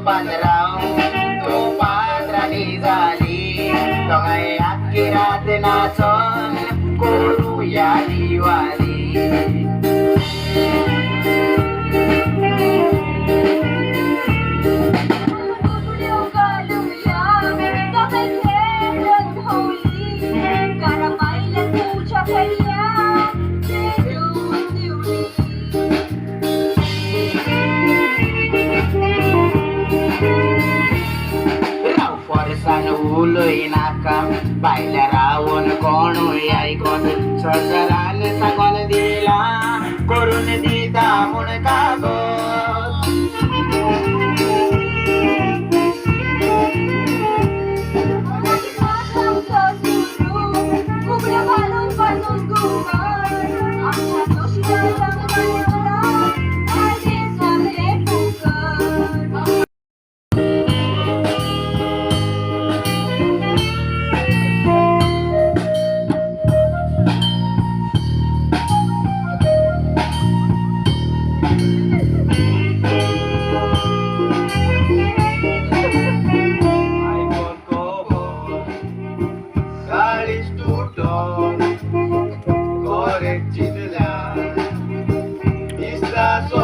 पांढराव तो पांढराणी झाली दोघांनी अख्खी रात नाचून करूया दिवाळी उलोई नाका बायल्या रावण कोण ऐकून सगळ्याने सांगून दिला करून दिता म्हण का गो Correctinela está